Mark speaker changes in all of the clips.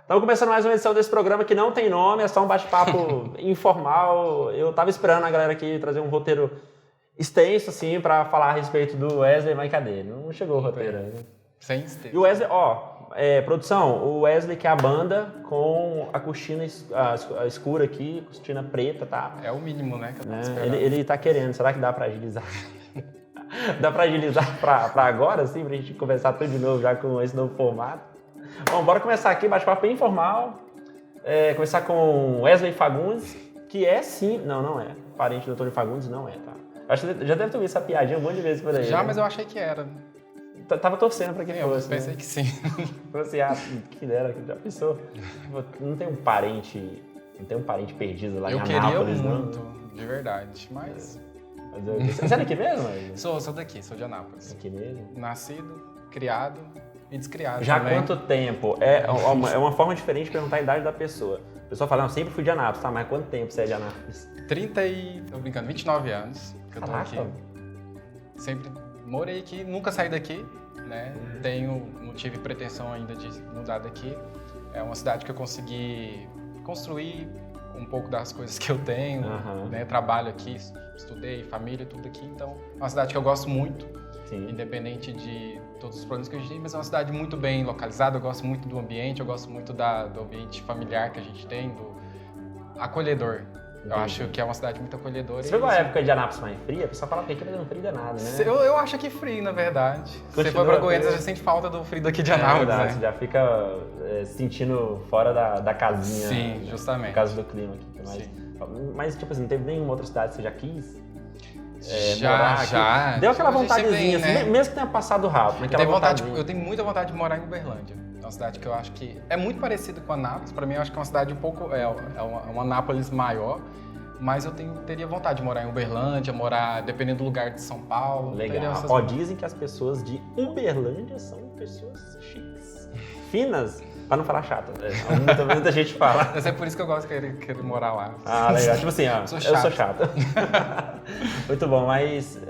Speaker 1: Estamos começando mais uma edição desse programa que não tem nome, é só um bate-papo informal. Eu tava esperando a galera aqui trazer um roteiro extenso, assim, para falar a respeito do Wesley, mas cadê? Não chegou o roteiro ainda.
Speaker 2: Sem extenso.
Speaker 1: E o Wesley, produção, o Wesley que é a banda com a cortina escura aqui, cortina preta, tá?
Speaker 2: É o mínimo, né? Que eu tava esperando.
Speaker 1: Ele tá querendo, será que dá pra agilizar? Dá pra agilizar pra agora, assim, pra gente começar tudo de novo já com esse novo formato? Bom, bora começar aqui, bate-papo bem informal. Começar com Wesley Fagundes, que é sim... Não é. Parente do Antônio Fagundes, não é, tá? Acho que já deve ter visto essa piadinha um monte de vezes por aí.
Speaker 2: Já,
Speaker 1: né?
Speaker 2: Mas eu achei que era.
Speaker 1: Tava torcendo pra que fosse.
Speaker 2: Eu pensei que sim.
Speaker 1: Falei assim, que dera, já pensou? Não tem um parente perdido lá em Anápolis, não?
Speaker 2: Eu queria muito, de verdade, mas...
Speaker 1: Você é daqui mesmo?
Speaker 2: Sou daqui, sou de Anápolis.
Speaker 1: Aqui mesmo?
Speaker 2: Nascido, criado e descriado
Speaker 1: Já há
Speaker 2: também.
Speaker 1: quanto tempo? É uma forma diferente de perguntar a idade da pessoa. A pessoa fala, não, sempre fui de Anápolis, tá? Mas quanto tempo você é de Anápolis?
Speaker 2: 29 anos que eu tô
Speaker 1: Caraca.
Speaker 2: aqui. Sempre morei aqui, nunca saí daqui, né? Não tive pretensão ainda de mudar daqui. É uma cidade que eu consegui construir um pouco das coisas que eu tenho, né? Trabalho aqui, estudei, família, tudo aqui. Então, é uma cidade que eu gosto muito.
Speaker 1: Sim.
Speaker 2: Independente de todos os problemas que a gente tem, mas é uma cidade muito bem localizada, eu gosto muito do ambiente, eu gosto muito do ambiente familiar que a gente tem, do acolhedor. Eu acho que é uma cidade muito acolhedora.
Speaker 1: Você pegou a época de Anápolis mais fria? A pessoa fala que aqui não frio danado, né?
Speaker 2: Eu acho que frio, na verdade. Você foi pra Goiânia, você já sente falta do frio daqui de Anápolis,
Speaker 1: verdade,
Speaker 2: né?
Speaker 1: Você já fica sentindo fora da casinha.
Speaker 2: Sim, justamente.
Speaker 1: Por causa do clima aqui. Mas, tipo assim, não teve nenhuma outra cidade que você já quis?
Speaker 2: Já.
Speaker 1: Deu aquela
Speaker 2: A gente sempre
Speaker 1: vontadezinha,
Speaker 2: tem,
Speaker 1: assim,
Speaker 2: né?
Speaker 1: mesmo que tenha passado rápido.
Speaker 2: Eu tenho muita vontade de morar em Uberlândia. É uma cidade que eu acho que é muito parecida com Anápolis. Pra mim, eu acho que é uma cidade um pouco... É uma Anápolis maior. Mas eu teria vontade de morar em Uberlândia, dependendo do lugar de São Paulo.
Speaker 1: Legal. Dizem que as pessoas de Uberlândia são pessoas chiques. Finas, pra não falar chata. Muita gente fala.
Speaker 2: Mas é por isso que eu gosto de querer morar lá.
Speaker 1: Ah, legal. Tipo assim, eu sou chato. Muito bom, mas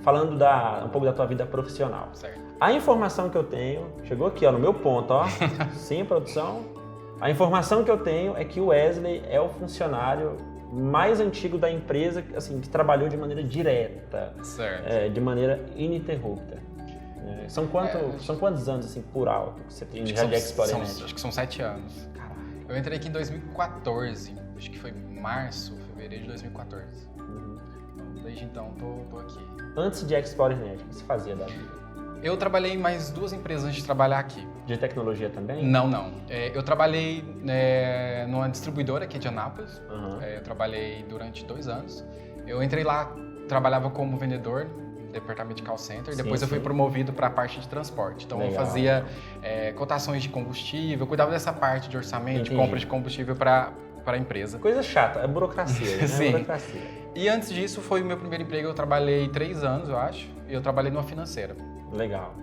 Speaker 1: falando um pouco da tua vida profissional.
Speaker 2: Certo.
Speaker 1: A informação que eu tenho, chegou aqui, no meu ponto, Sim, produção. A informação que eu tenho é que o Wesley é o funcionário mais antigo da empresa, assim, que trabalhou de maneira direta,
Speaker 2: certo.
Speaker 1: De maneira ininterrupta. São quantos anos, assim, por alto que você tem já de Explorer.net?
Speaker 2: Acho que são 7 anos.
Speaker 1: Caraca.
Speaker 2: Eu entrei aqui em 2014, acho que foi fevereiro de 2014. Desde então, tô aqui.
Speaker 1: Antes de Explorer.net, o que você fazia da vida?
Speaker 2: Eu trabalhei em mais 2 empresas antes de trabalhar aqui.
Speaker 1: De tecnologia também?
Speaker 2: Não. Eu trabalhei numa distribuidora aqui de Anápolis. Eu trabalhei durante 2 anos. Eu entrei lá, trabalhava como vendedor, departamento de call center. Depois eu fui promovido para a parte de transporte. Então eu fazia cotações de combustível, eu cuidava dessa parte de orçamento, de compra de combustível para a empresa.
Speaker 1: Coisa chata, é burocracia, né?
Speaker 2: Sim.
Speaker 1: Burocracia.
Speaker 2: E antes disso foi o meu primeiro emprego. Eu trabalhei 3 anos, eu acho. E eu trabalhei numa financeira.
Speaker 1: Legal.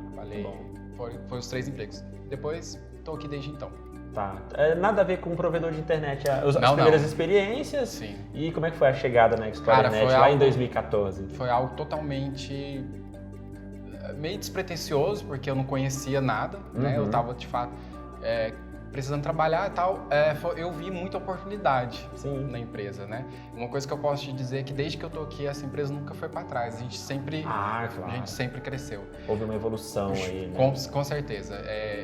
Speaker 2: Foi os 3 empregos. Depois, tô aqui desde então.
Speaker 1: Tá. Nada a ver com o provedor de internet, as primeiras experiências.
Speaker 2: Sim.
Speaker 1: E como é que foi a chegada na Explorer.net lá em 2014?
Speaker 2: Foi algo totalmente meio despretensioso, porque eu não conhecia nada, né? Eu tava, de fato, precisando trabalhar e tal. Eu vi muita oportunidade na empresa, né? Uma coisa que eu posso te dizer é que desde que eu tô aqui, essa empresa nunca foi para trás. A gente sempre cresceu.
Speaker 1: Houve uma evolução aí, né?
Speaker 2: Com certeza.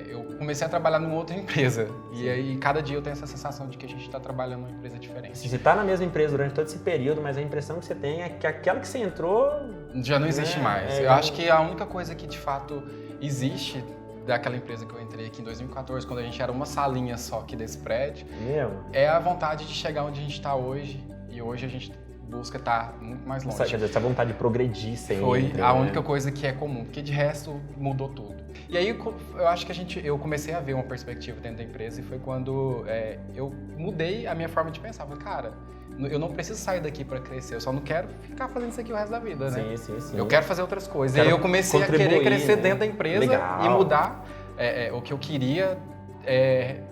Speaker 2: Eu comecei a trabalhar numa outra empresa. E aí, cada dia eu tenho essa sensação de que a gente está trabalhando numa empresa diferente.
Speaker 1: Você está na mesma empresa durante todo esse período, mas a impressão que você tem é que aquela que você entrou...
Speaker 2: Já não existe mais. Eu acho que a única coisa que, de fato, existe daquela empresa que eu entrei aqui em 2014, quando a gente era uma salinha só aqui desse prédio, é a vontade de chegar onde a gente está hoje. E hoje a gente busca estar muito mais longe.
Speaker 1: Quer dizer, essa vontade de progredir sempre.
Speaker 2: Foi a única coisa que é comum, porque de resto mudou tudo. E aí eu acho que eu comecei a ver uma perspectiva dentro da empresa e foi quando eu mudei a minha forma de pensar. Falei, cara, eu não preciso sair daqui para crescer, eu só não quero ficar fazendo isso aqui o resto da vida, né?
Speaker 1: Sim.
Speaker 2: Eu quero fazer outras coisas. E aí eu comecei a querer crescer dentro da empresa e mudar o que eu queria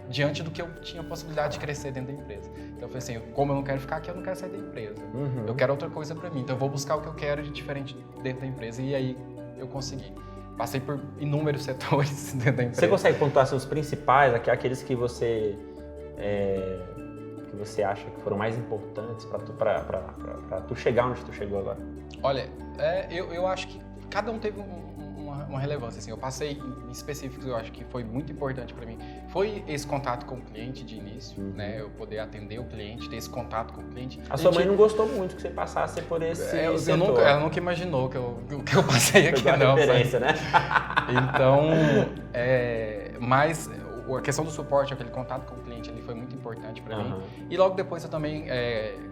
Speaker 2: diante do que eu tinha possibilidade de crescer dentro da empresa. Então eu falei assim, como eu não quero ficar aqui, eu não quero sair da empresa. Eu quero outra coisa para mim, então eu vou buscar o que eu quero de diferente dentro da empresa e aí eu consegui. passei por inúmeros setores dentro da empresa.
Speaker 1: Você consegue pontuar seus principais, aqueles que você acha que foram mais importantes para tu chegar onde tu chegou agora?
Speaker 2: Olha, eu acho que cada um teve uma relevância, assim. Eu passei em específicos, eu acho que foi muito importante para mim. Foi esse contato com o cliente de início, né? Eu poder atender o cliente, ter esse contato com o cliente.
Speaker 1: A sua mãe não gostou muito que você passasse por esse setor.
Speaker 2: Ela nunca imaginou que eu passei aqui, não.
Speaker 1: Referência, né?
Speaker 2: Então, mas a questão do suporte, aquele contato com o cliente ali foi muito importante para mim. E logo depois eu também,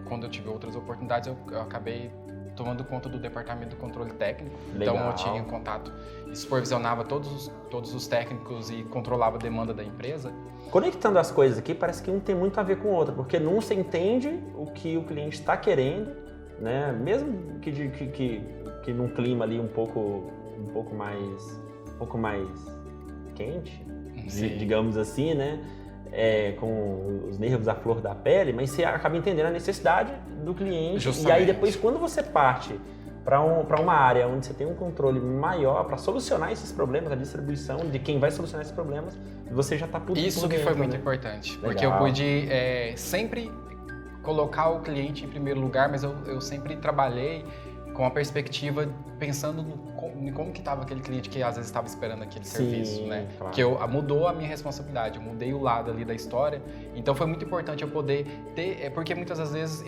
Speaker 2: quando eu tive outras oportunidades, eu acabei tomando conta do departamento do controle técnico.
Speaker 1: Legal.
Speaker 2: Então eu tinha contato e supervisionava todos os técnicos e controlava a demanda da empresa.
Speaker 1: Conectando as coisas aqui, parece que um tem muito a ver com o outro, porque num você entende o que o cliente está querendo, né? Mesmo que num clima ali um pouco mais quente, digamos assim, né? Com os nervos à flor da pele, mas você acaba entendendo a necessidade do cliente. Justamente. E aí depois, quando você parte para uma área onde você tem um controle maior para solucionar esses problemas, a distribuição de quem vai solucionar esses problemas, você já está tudo
Speaker 2: Isso
Speaker 1: por
Speaker 2: que
Speaker 1: dentro,
Speaker 2: foi muito
Speaker 1: né?
Speaker 2: importante,
Speaker 1: Legal.
Speaker 2: porque eu pude sempre colocar o cliente em primeiro lugar, mas eu sempre trabalhei com a perspectiva pensando em como que estava aquele cliente que às vezes estava esperando aquele serviço, né?
Speaker 1: Claro.
Speaker 2: Que mudou a minha responsabilidade, eu mudei o lado ali da história. Então foi muito importante eu poder ter, porque muitas das vezes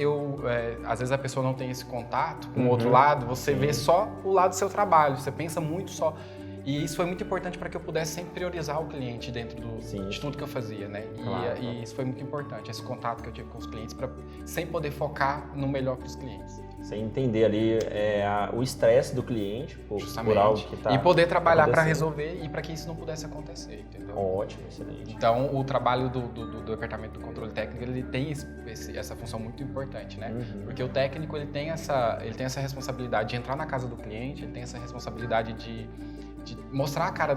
Speaker 2: às vezes a pessoa não tem esse contato com o outro lado, você vê só o lado do seu trabalho, você pensa muito só. E isso foi muito importante para que eu pudesse sempre priorizar o cliente dentro de tudo que eu fazia, né?
Speaker 1: Claro.
Speaker 2: E isso foi muito importante, esse contato que eu tive com os clientes, para sempre poder focar no melhor para os clientes.
Speaker 1: Você entender ali o estresse do cliente por algo que está
Speaker 2: e poder trabalhar para resolver e para que isso não pudesse acontecer, entendeu?
Speaker 1: Ótimo, excelente.
Speaker 2: Então, o trabalho do departamento do controle técnico, ele tem essa função muito importante, né? Porque o técnico, ele tem essa responsabilidade de entrar na casa do cliente, ele tem essa responsabilidade de mostrar a cara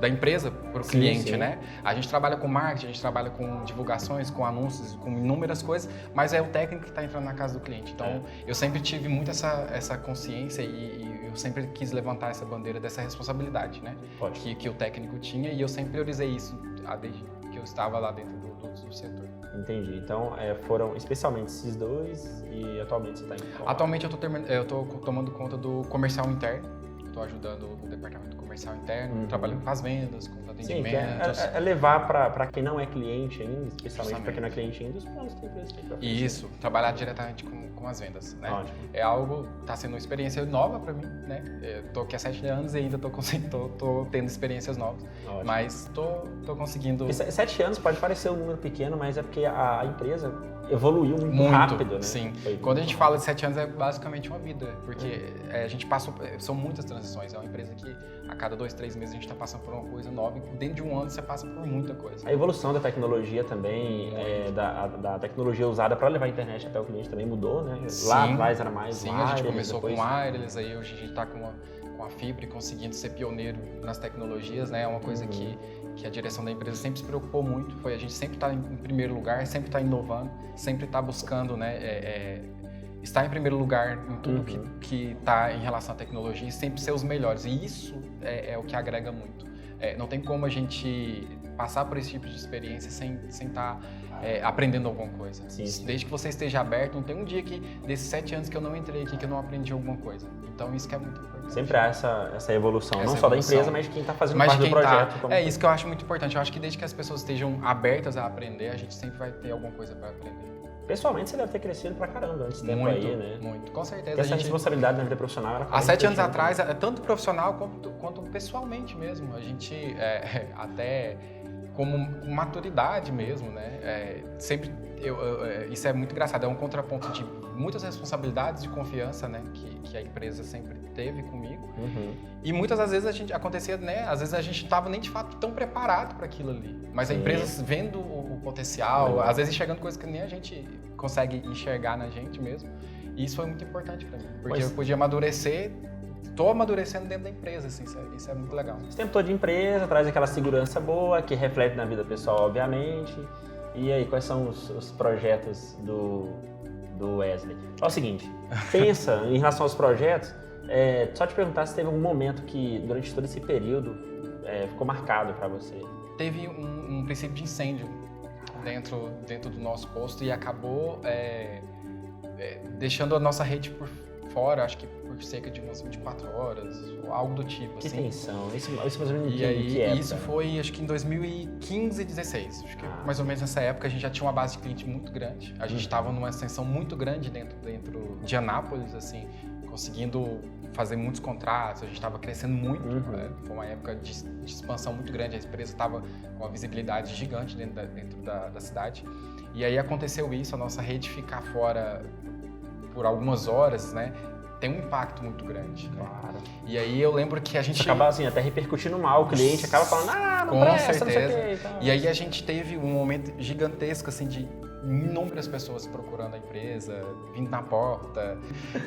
Speaker 2: da empresa para o cliente, né? A gente trabalha com marketing, a gente trabalha com divulgações, com anúncios, com inúmeras coisas, mas é o técnico que está entrando na casa do cliente. Então, eu sempre tive muito essa consciência e eu sempre quis levantar essa bandeira dessa responsabilidade, né? Que o técnico tinha, e eu sempre priorizei isso desde que eu estava lá dentro do setor.
Speaker 1: Entendi. Então, foram especialmente esses dois, e atualmente você está em qual?
Speaker 2: Atualmente eu estou tomando conta do comercial interno. Estou ajudando o departamento comercial interno, trabalhando com as vendas, com os atendimentos.
Speaker 1: Sim, levar para quem não é cliente ainda, especialmente para quem não é cliente ainda, os planos que a empresa tem para fazer.
Speaker 2: Isso, trabalhar diretamente com as vendas, né?
Speaker 1: Ótimo.
Speaker 2: É algo, está sendo uma experiência nova para mim, né? Estou aqui há 7 anos e ainda estou tendo experiências novas. Ótimo. Mas estou conseguindo... 7
Speaker 1: anos pode parecer um número pequeno, mas é porque a empresa evoluiu muito rápido, né?
Speaker 2: Sim. Quando a gente fala de 7 anos, é basicamente uma vida, porque a gente passa, são muitas transições. É uma empresa que a cada 2, 3 meses a gente está passando por uma coisa nova, e dentro de um ano você passa por muita coisa.
Speaker 1: A evolução da tecnologia também, da tecnologia usada para levar a internet até o cliente também mudou, né?
Speaker 2: Sim,
Speaker 1: lá atrás era mais
Speaker 2: wireless. Sim, a gente começou com wireless, aí hoje a gente está com a fibra e conseguindo ser pioneiro nas tecnologias, né? É uma coisa que a direção da empresa sempre se preocupou muito, a gente sempre está em primeiro lugar, sempre está inovando, sempre está buscando, né? Estar em primeiro lugar em tudo que está em relação à tecnologia e sempre ser os melhores. E isso é o que agrega muito. Não tem como a gente passar por esse tipo de experiência sem estar aprendendo alguma coisa.
Speaker 1: Sim.
Speaker 2: Desde que você esteja aberto, não tem um dia desses 7 anos que eu não entrei aqui, que eu não aprendi alguma coisa. Então isso que é muito importante.
Speaker 1: Sempre há essa evolução, não só da empresa, mas de quem está fazendo parte do projeto.
Speaker 2: Isso que eu acho muito importante. Eu acho que desde que as pessoas estejam abertas a aprender, a gente sempre vai ter alguma coisa para aprender.
Speaker 1: Pessoalmente, você deve ter crescido pra caramba antes tempo aí, né?
Speaker 2: Muito, com certeza.
Speaker 1: Porque essa responsabilidade na vida profissional era...
Speaker 2: Há 7 anos atrás, tanto profissional quanto pessoalmente mesmo. A gente, até como maturidade mesmo, né? Sempre, isso é muito engraçado, é um contraponto de muitas responsabilidades de confiança, né? Que a empresa sempre teve comigo. E muitas das vezes acontecia, né? Às vezes a gente não estava nem de fato tão preparado para aquilo ali. Mas a empresa vendo o potencial, às vezes enxergando coisas que nem a gente consegue enxergar na gente mesmo. E isso foi muito importante para mim, porque eu podia amadurecer. Estou amadurecendo dentro da empresa, assim, isso é muito legal.
Speaker 1: Esse tempo todo de empresa, traz aquela segurança boa, que reflete na vida pessoal, obviamente. E aí, quais são os projetos do Wesley? É o seguinte, pensa em relação aos projetos, Só te perguntar se teve algum momento que, durante todo esse período, ficou marcado para você.
Speaker 2: Teve um princípio de incêndio dentro do nosso posto e acabou deixando a nossa rede por fora, acho que por cerca de umas 24 horas, ou algo do tipo.
Speaker 1: Que
Speaker 2: assim.
Speaker 1: tensão, isso mais ou menos
Speaker 2: E aí, isso
Speaker 1: época?
Speaker 2: foi, acho que em 2015 e 2016. Acho que mais ou menos nessa época a gente já tinha uma base de cliente muito grande. A gente estava numa extensão muito grande dentro de Anápolis, assim, conseguindo fazer muitos contratos, a gente estava crescendo muito. Foi uma época de expansão muito grande, a empresa estava com uma visibilidade gigante dentro da cidade. E aí aconteceu isso, a nossa rede ficar fora por algumas horas, né? Tem um impacto muito grande.
Speaker 1: Claro.
Speaker 2: E aí eu lembro que a gente...
Speaker 1: acaba assim, até repercutindo mal, o cliente acaba falando, não presta,
Speaker 2: certeza.
Speaker 1: não sei o quê. Então...
Speaker 2: E aí a gente teve um momento gigantesco, assim, de inúmeras pessoas procurando a empresa, vindo na porta.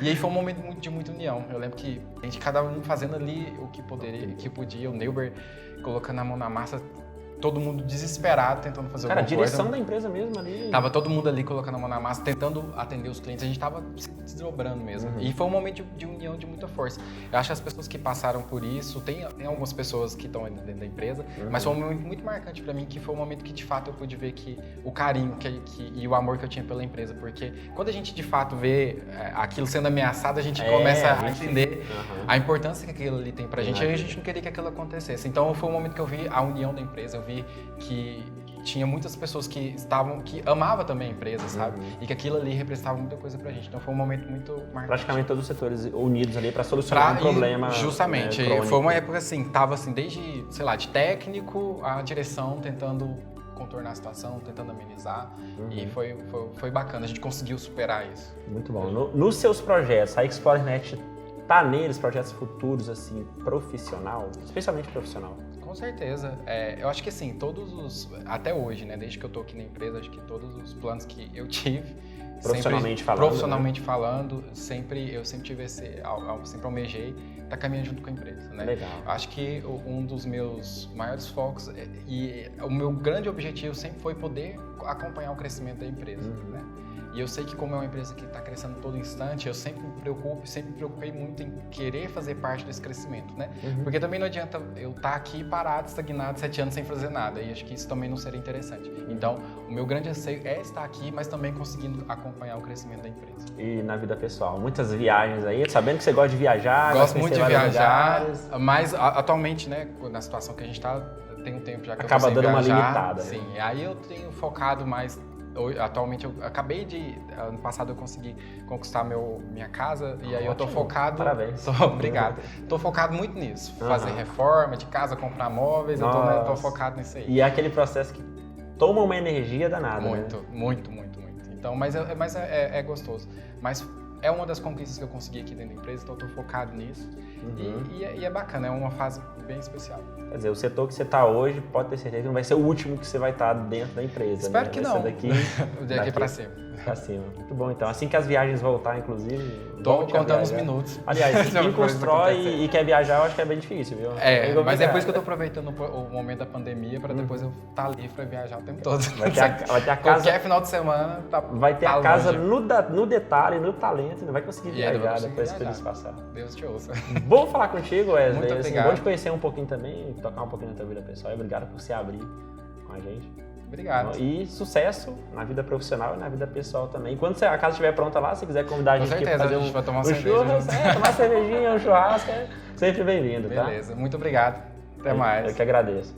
Speaker 2: E aí foi um momento de muita união. Eu lembro que a gente, cada um fazendo ali o que podia, o Neuber colocando a mão na massa, todo mundo desesperado tentando fazer alguma coisa.
Speaker 1: Cara, a direção da empresa mesmo ali.
Speaker 2: Tava todo mundo ali colocando a mão na massa, tentando atender os clientes. A gente tava se desdobrando mesmo. E foi um momento de união, de muita força. Eu acho que as pessoas que passaram por isso, tem algumas pessoas que estão dentro da empresa, mas foi um momento muito marcante para mim, que foi um momento que de fato eu pude ver que o carinho e o amor que eu tinha pela empresa. Porque quando a gente de fato vê aquilo sendo ameaçado, a gente começa a entender a importância que aquilo ali tem pra gente. E a gente não queria que aquilo acontecesse. Então foi um momento que eu vi a união da empresa. Eu vi que tinha muitas pessoas que amavam também a empresa, sabe? E que aquilo ali representava muita coisa pra gente. Então foi um momento muito marcante.
Speaker 1: Praticamente todos os setores unidos ali para solucionar um problema.
Speaker 2: Justamente.
Speaker 1: Crônico.
Speaker 2: Foi uma época assim, tava assim, desde, sei lá, de técnico a direção tentando contornar a situação, tentando amenizar. E foi bacana, a gente conseguiu superar isso.
Speaker 1: Muito bom. Nos seus projetos, a ExploreNet tá neles, projetos futuros, assim, profissional, especialmente profissional?
Speaker 2: Com certeza. Eu acho que assim, até hoje, né, desde que eu tô aqui na empresa, acho que todos os planos que eu tive, profissionalmente falando, eu sempre tive sempre almejei estar caminhando junto com a empresa, né?
Speaker 1: Legal.
Speaker 2: Acho que um dos meus maiores focos e o meu grande objetivo sempre foi poder acompanhar o crescimento da empresa, né? E eu sei que como é uma empresa que está crescendo todo instante, eu sempre me preocupei muito em querer fazer parte desse crescimento, né? Porque também não adianta eu estar aqui parado, estagnado, 7 anos sem fazer nada, e acho que isso também não seria interessante. Então, o meu grande anseio é estar aqui, mas também conseguindo acompanhar o crescimento da empresa.
Speaker 1: E na vida pessoal, muitas viagens aí, sabendo que você gosta de viajar,
Speaker 2: gosto muito de viajar, mas atualmente, né, na situação que a gente está, tem um tempo já que
Speaker 1: acaba
Speaker 2: eu tô sem
Speaker 1: dando
Speaker 2: viajar,
Speaker 1: uma limitada.
Speaker 2: Sim,
Speaker 1: né?
Speaker 2: aí eu tenho focado mais. Atualmente eu ano passado eu consegui conquistar minha casa e aí eu tô focado.
Speaker 1: Parabéns.
Speaker 2: Obrigado. Tô focado muito nisso. Fazer reforma de casa, comprar móveis, eu tô focado nisso aí.
Speaker 1: E é aquele processo que toma uma energia danada.
Speaker 2: Muito,
Speaker 1: né?
Speaker 2: muito. Então, mas é gostoso. Mas é uma das conquistas que eu consegui aqui dentro da empresa, então eu tô focado nisso. E é bacana, é uma fase bem especial.
Speaker 1: Quer dizer, o setor que você está hoje, pode ter certeza que não vai ser o último que você vai estar dentro da empresa.
Speaker 2: Espero
Speaker 1: né?
Speaker 2: que
Speaker 1: vai
Speaker 2: não.
Speaker 1: Ser
Speaker 2: daqui para cima.
Speaker 1: Pra cima. Muito bom, então. Assim que as viagens voltar, inclusive...
Speaker 2: Tô contando os minutos.
Speaker 1: Aliás, quem constrói e quer viajar, eu acho que é bem difícil, viu?
Speaker 2: Mas é por isso que eu tô aproveitando o momento da pandemia para depois eu estar livre para viajar o tempo todo.
Speaker 1: Vai ter a casa...
Speaker 2: Qualquer final de semana
Speaker 1: vai ter a casa no detalhe, no talento, não vai conseguir viajar depois que isso passar.
Speaker 2: Deus te ouça.
Speaker 1: Bom falar contigo, Wesley.
Speaker 2: Muito obrigado.
Speaker 1: Bom te conhecer um pouquinho também, tocar um pouquinho na tua vida pessoal. E obrigado por se abrir com a gente.
Speaker 2: Obrigado.
Speaker 1: E sucesso na vida profissional e na vida pessoal também. Quando a casa estiver pronta lá, se quiser convidar a gente aqui para fazer
Speaker 2: a gente vai tomar
Speaker 1: um churras, tomar uma cervejinha, um churrasco, sempre bem-vindo, tá?
Speaker 2: Beleza, muito obrigado. Até mais.
Speaker 1: Eu que agradeço.